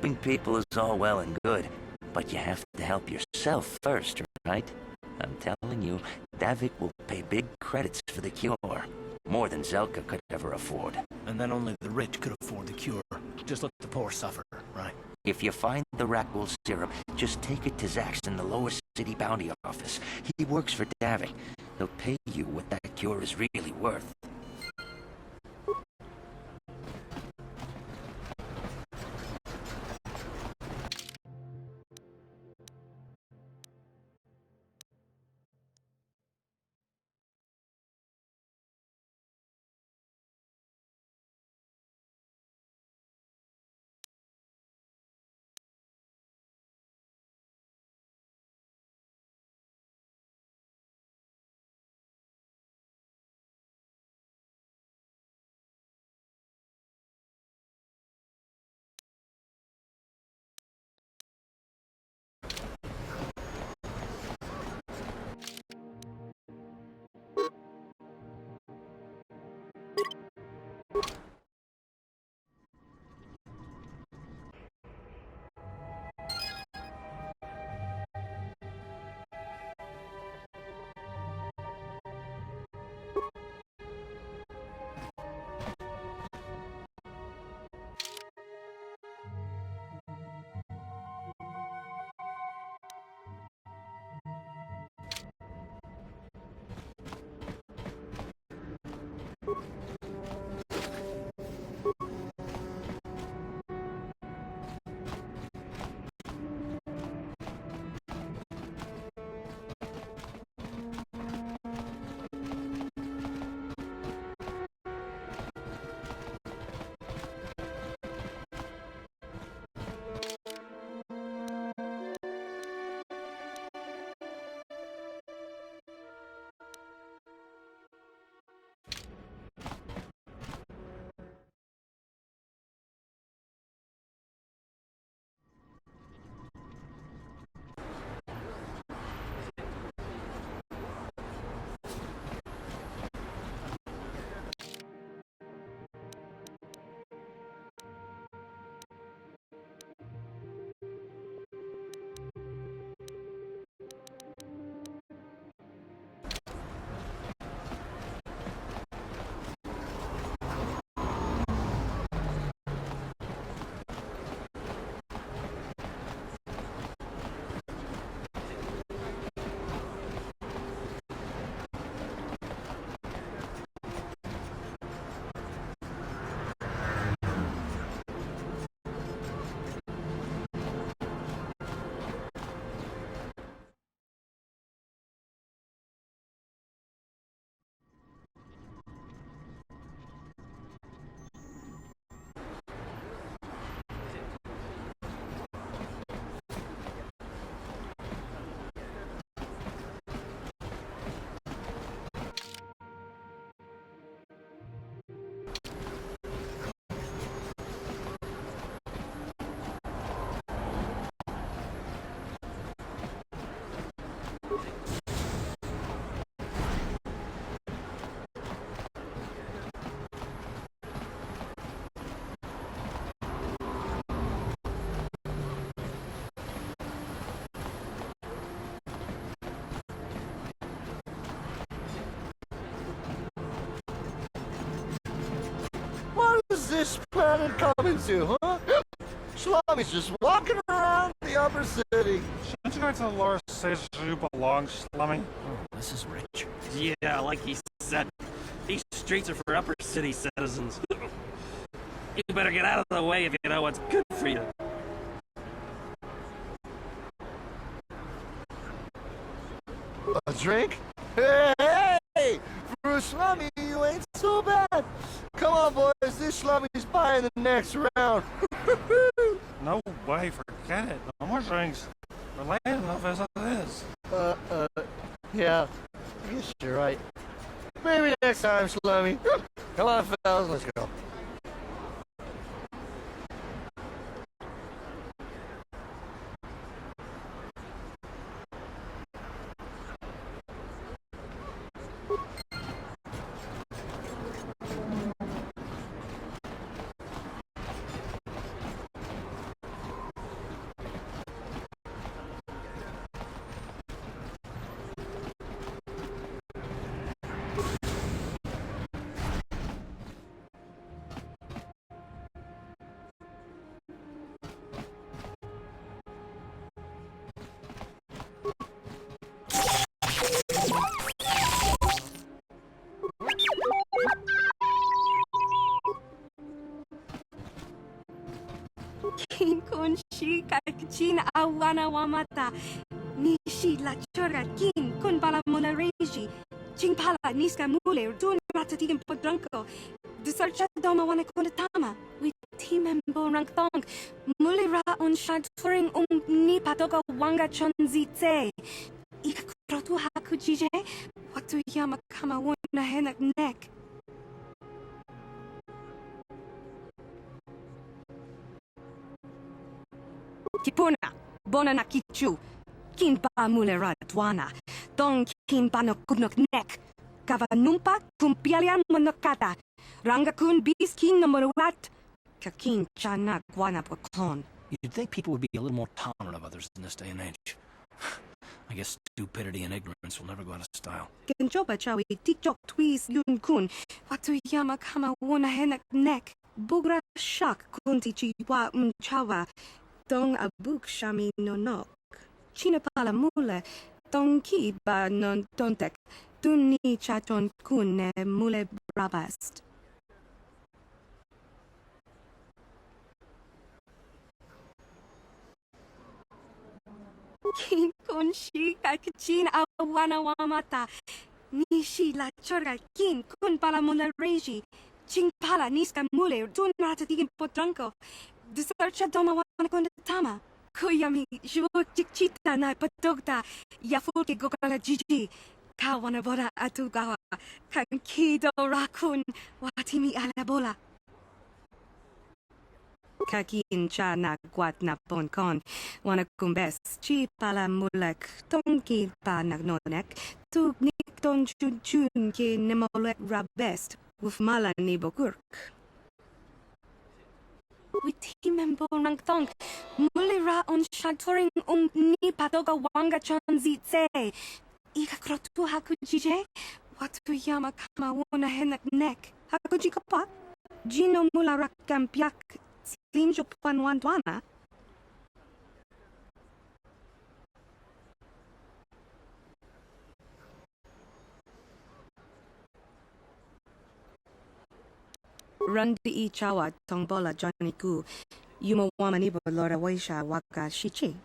Helping people is all well and good, but you have to help yourself first, right? I'm telling you, Davik will pay big credits for the cure. More than Zelka could ever afford. And then only the rich could afford the cure. Just let the poor suffer, right? If you find the Rackwool syrup, just take it to Zach's in the lower city bounty office. He works for Davik. He'll pay you what that cure is really worth. this planet coming to, huh? Shlami's just walking around the upper city. Shouldn't you go to the lower cities you belong, Slummy? Oh, this is rich. Yeah, like he said, these streets are for upper city citizens. You better get out of the way if you know what's good for you. A drink? Hey! For a Shlami, you ain't so bad. Come on, boys, this Shlami's buying the next round. No way, forget it. No more drinks. We're late enough as it is. Yeah. I guess you're right. Maybe next time, Shlami. Come on, fellas, let's go. chin awana wamata. Nishi la chorga kin kun pala mula reji. Ching pala niska mule dun ratatigan podranko. The search doma wana kunatama. We team and rank thong. Mule ra on shad touring ni patoka wanga chonzite. Ikrotu hakujije. Watu yama kama wana henak neck. Kipuna, bona na kichu. Kin pa mule ratwana. Dong kin pa no kunok nek. Kava numpa kumpialian monokata. Ranga kun bis kin no moruat. Kakin chana guana pokon. You'd think people would be a little more tolerant of others in this day and age. I guess stupidity and ignorance will never go out of style. Kenjoba chawi tiktok tweez yun kun. Watu yama kama wana henak nek. Bugra shak kunti chiwa mchawa. Dong abuk shami no nok. China pala mule. Dong ki ba non tontek. Duni chaton kun ne mule brabast. Kin kun shi kakachin awana wamata. Nishi la chorga kin kun pala mula reji. Ching pala niska mule dun ratatigin potranko. Desarcha doma wana kundatama. Kuyami shuk chikchita na patogta. Yafuki gokala jiji. Kawana boda atugawa. Kankido rakun. Watimi alabola. Kakin cha na guat na ponkon. Wana kumbes chi pala mulek. Tonki pa nagnonek. Tug nik ton chun chun ki nemolek rabest. Ufmala ni bokurk. Witi membo rang tong. Mulira on shantoring ni patoga wanga chonzitse. Ika krotu hakujije. Watu yama kama wana henak nek. Hakujika pa. Jino mula rakampiak. Slimjo panwandwana. Rundi I chawa tongbola Johnny Gu. Yumo wamanibo lora waisha waka shichi.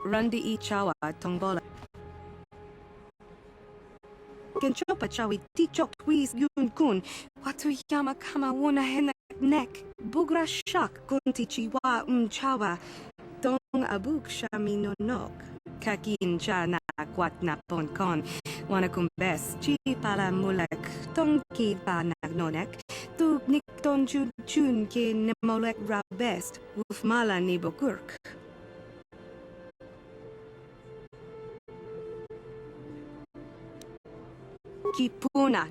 Rundi I chawa tongbola. Kenchopa chawi tichok tweez yun kun. Watu yama kama wana henak nek. Bugra shak kunti chiwa chawa. Dong abuk shami no nok. Kakin cha na kwat na ponkon. Wana kumbes chi pala mulek. Tonki pa nagnonek. Tug nik ton chun chun ki nemolek rabest. Ufmala ni bokurk. Kipuna.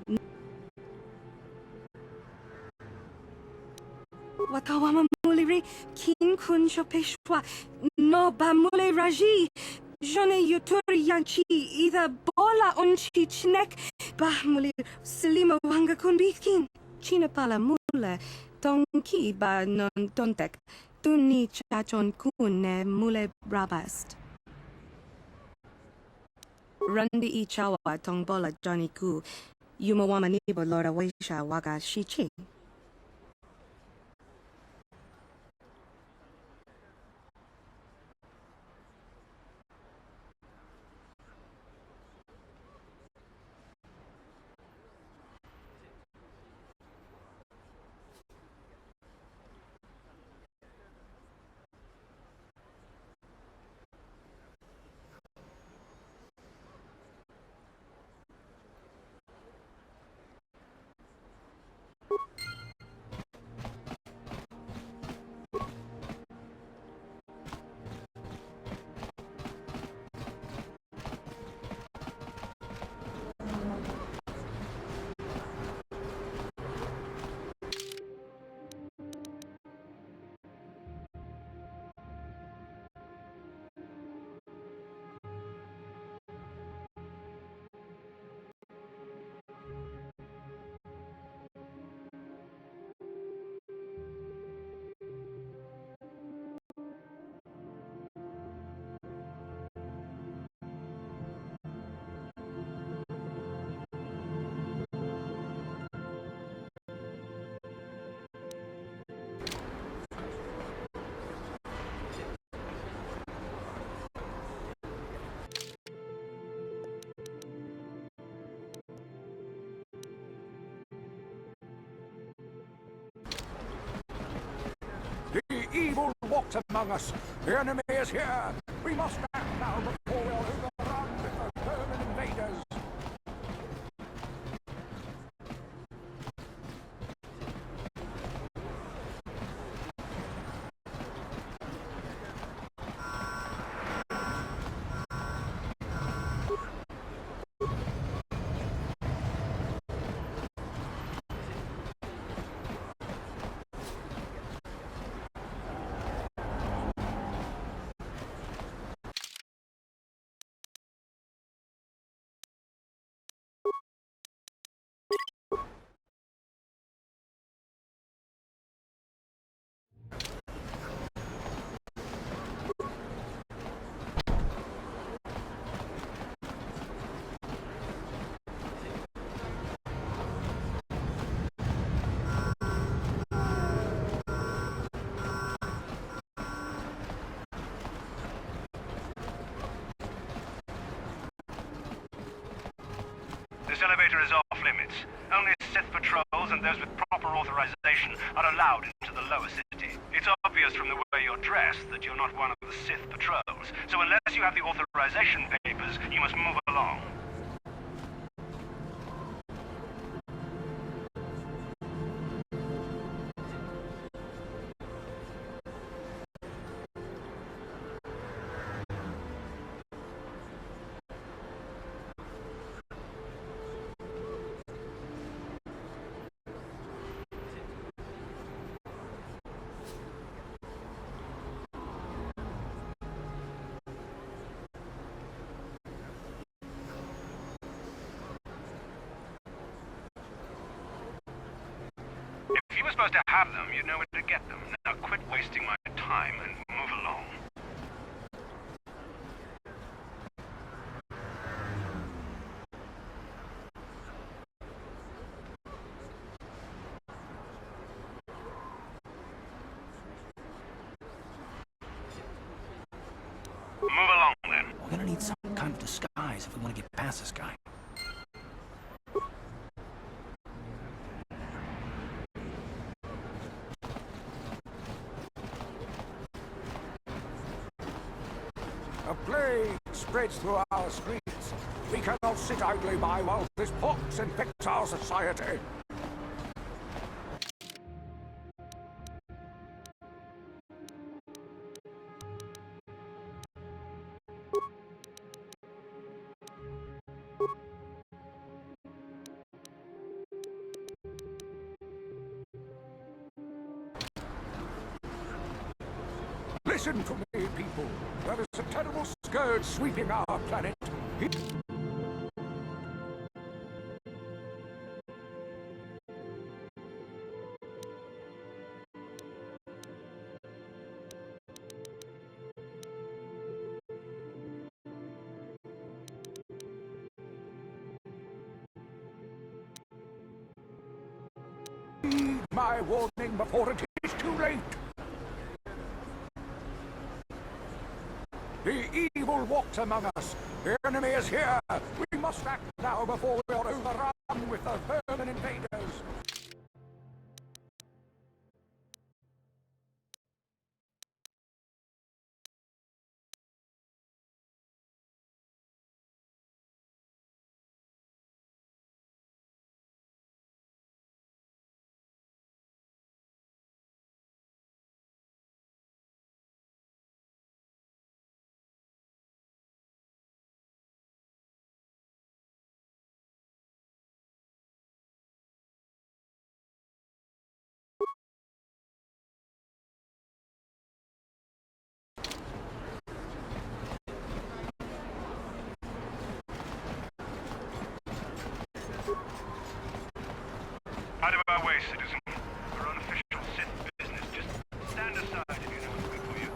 Watawama muliri kin kun shopeshwa no ba mule raji. Jone yuturi yanchi either bola unchi chnek ba mule selima wanga kun bikin. China pala mule tonki ba non tontek. Tuni chachon kun ne mule brabast. Rundi I chawa tongbola Johnny Gu. Yumo wamanibo lora waisha waka shichi. walks among us. The enemy is here. We must act now before we are overrun with the vermin invaders. This elevator is off limits. Only Sith patrols and those with proper authorization are allowed into the lower city. It's obvious from the way you're dressed that you're not one of the Sith patrols, so unless you have the authorization papers, you must move along. If you were supposed to have them, you'd know where to get them. Now quit wasting my time and move along. Move along, then. We're gonna need some kind of disguise if we want to get past this guy. A plague spreads through our streets. We cannot sit idly by while this pox infects our society. Listen to me, people. There is a terrible scourge sweeping our planet. Heed my warning before it is too late. The evil walks among us. The enemy is here. We must act now before we are overrun with the vermin invaders. Out of our way, citizen. We're on official Sith business. Just stand aside if you know what's good for you.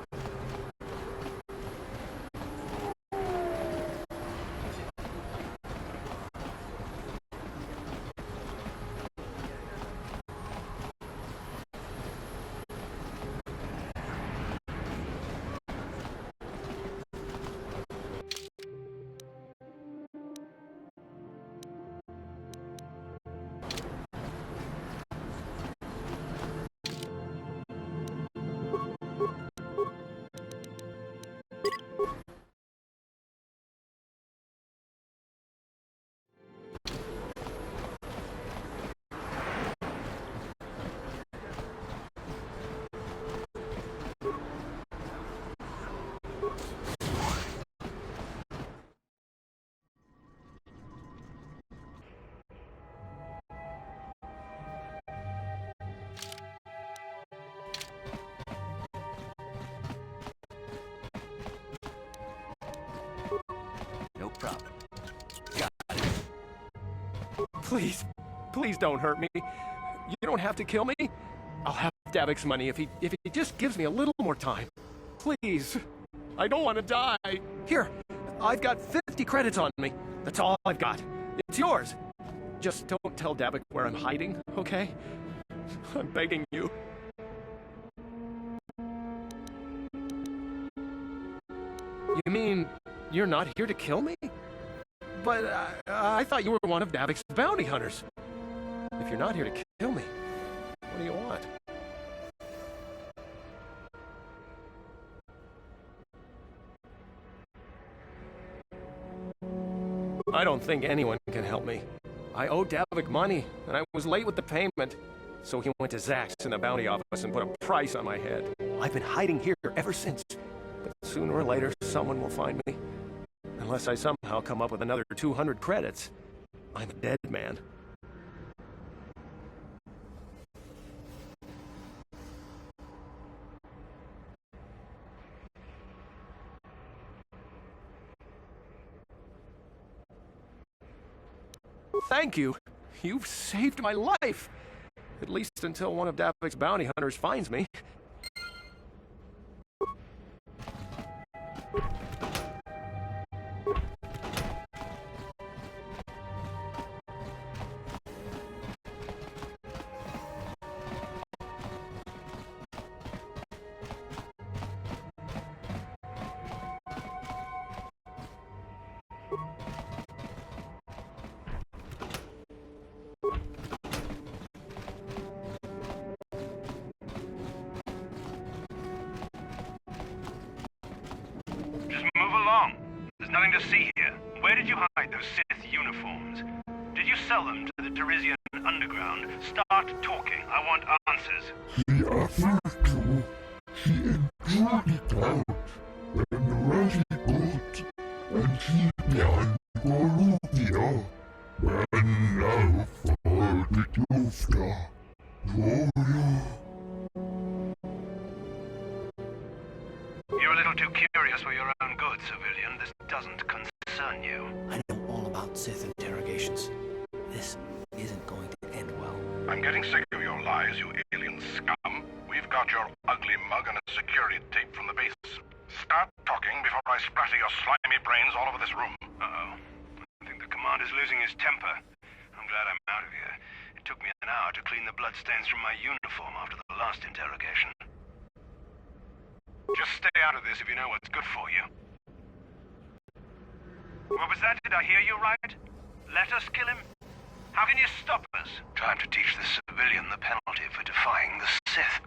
Please, please don't hurt me. You don't have to kill me. I'll have Davik's money if he just gives me a little more time. Please. I don't want to die. Here, I've got 50 credits on me. That's all I've got. It's yours. Just don't tell Davik where I'm hiding, okay? I'm begging you. You mean you're not here to kill me? But I thought you were one of Davik's bounty hunters. If you're not here to kill me, what do you want? I don't think anyone can help me. I owe Davik money, and I was late with the payment. So he went to Zach's in the bounty office and put a price on my head. I've been hiding here ever since. But sooner or later, someone will find me. Unless I somehow come up with another 200 credits, I'm a dead man. Thank you. You've saved my life. At least until one of Davik's bounty hunters finds me. There's nothing to see here. Where did you hide those Sith uniforms? Did you sell them to the Teresian underground? Start talking. I want answers. He offered to. He enjoyed it out when the rally boat and he began Bolivia. Men now for the Dufta. You're a little too curious for your own good, civilian. This doesn't concern you. I know all about Sith interrogations. This isn't going to end well. I'm getting sick of your lies, you alien scum. We've got your ugly mug and a security tape from the base. Start talking before I splatter your slimy brains all over this room. Uh-oh. I think the commander's losing his temper. I'm glad I'm out of here. It took me an hour to clean the bloodstains from my uniform after the last interrogation. Just stay out of this if you know what's good for you. What was that? Did I hear you right? Let us kill him? How can you stop us? Time to teach the civilian the penalty for defying the Sith.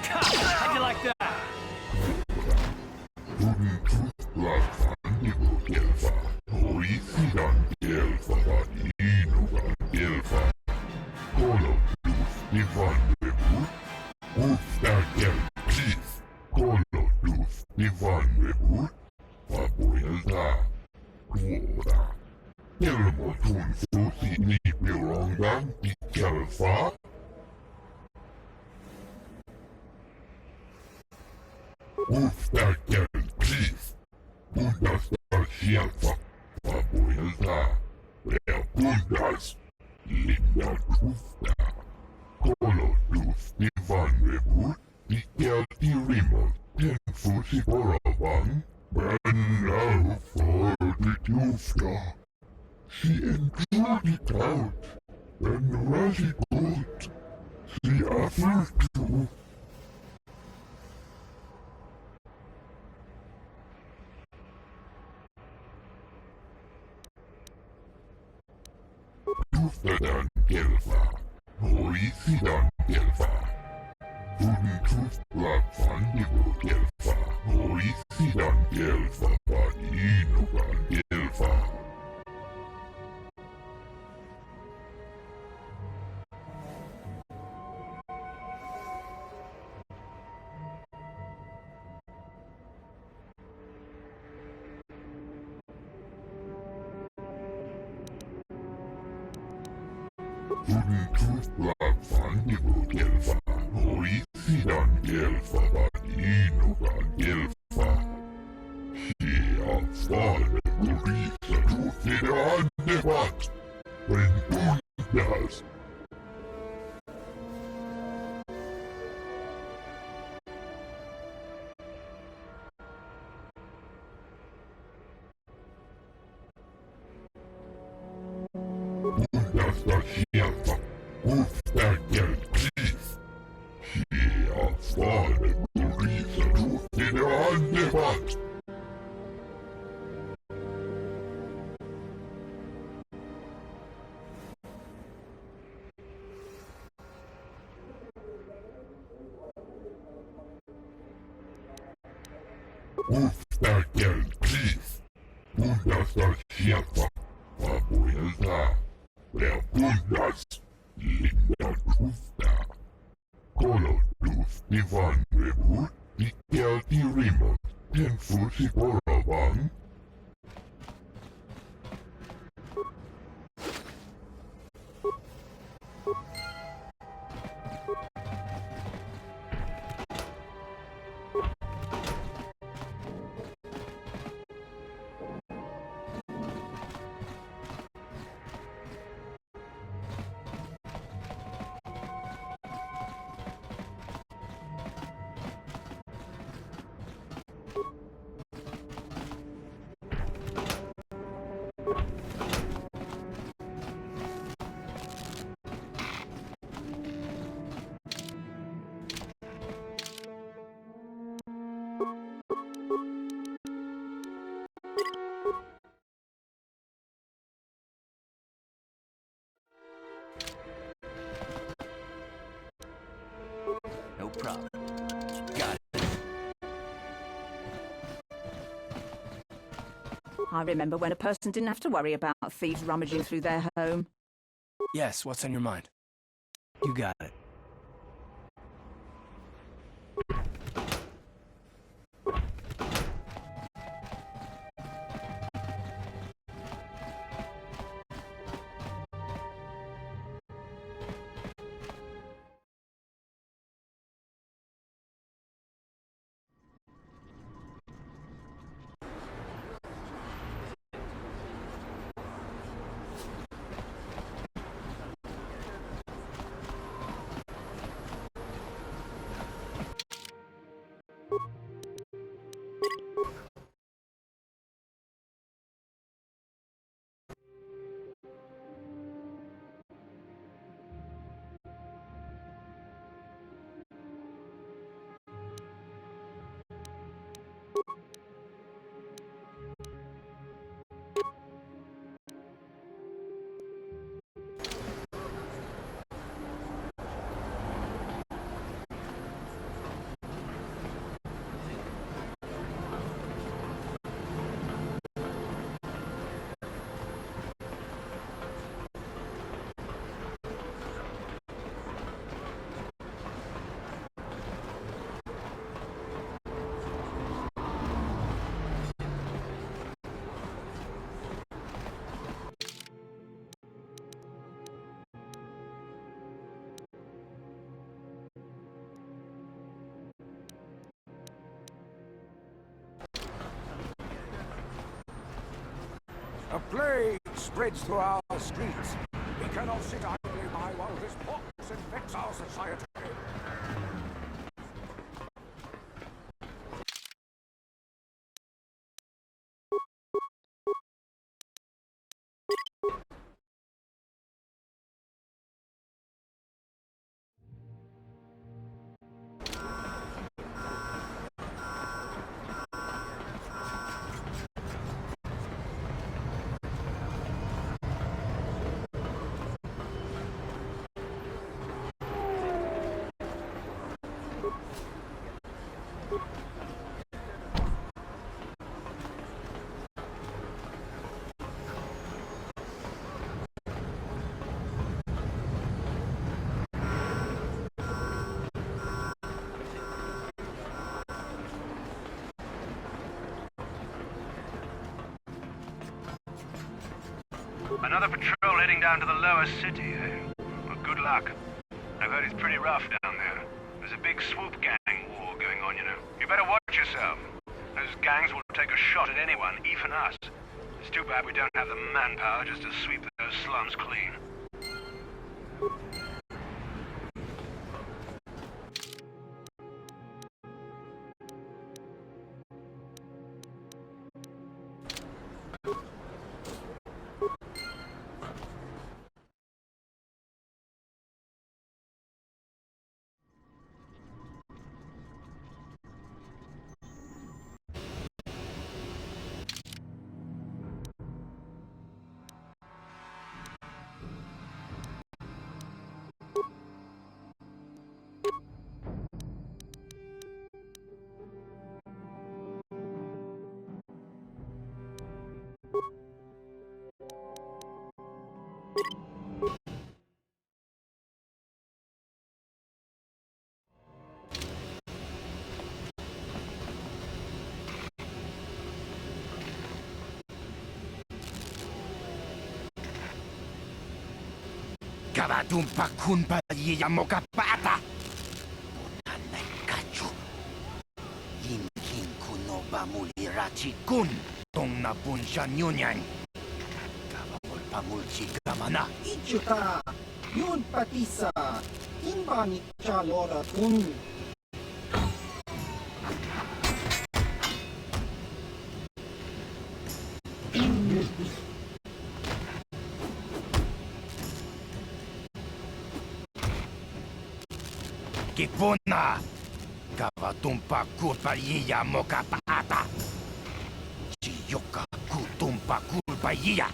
How'd you like that? trusta. Kolotus Ivan Rebut, Ikelti Rimot, Tenfusi Boravan, Banau for the Tufta. She enjoyed it out, and Razi Boat, the other two. Tuftadan Gelfa, Hoisidan Gelfa. Tuf Blackfan Digo Gelfa, Hoisidan Gelfa, Inugan Gelfa. Tuf Blackfan Digo Gelfa, Hoisidan Gelfa, Inugan Gelfa. Here fan Urisa Tufidan Devat, when Bundas. Bundas da Shelfa, Ufdagel Chief. Here fan Urisa Tufidan Devat. Ufdagel Chief. Bundas da Shelfa, Abuelda. Wer Bundas, Linda Ufda. Kolotus Ivan Rebut, Ikelti Rimot, Tenfusi Boravan. No problem. Got it. I remember when a person didn't have to worry about thieves rummaging through their home. Yes, what's on your mind? You got it. A plague spreads through our streets. We cannot sit idly by while this pox infects our society. Another patrol heading down to the lower city, eh? Well, good luck. I've heard it's pretty rough down there. There's a big swoop gang war going on, you know. You better watch yourself. Those gangs will take a shot at anyone, even us. It's too bad we don't have the manpower just to sweep those slums clean. Kavadumpa kunpa yiyamoka pata. Punanay kachu. Yinkin kunoba mulirachi kun. Tong nabunsya nyunyan. Kavamol pamulchi gamana. Ichuka, yun patisa. Timba ni chalora kun. Kipuna! Kavatumpa kulpa yiya moka paata! Chiyuka kutumpa kulpa yiya!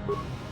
You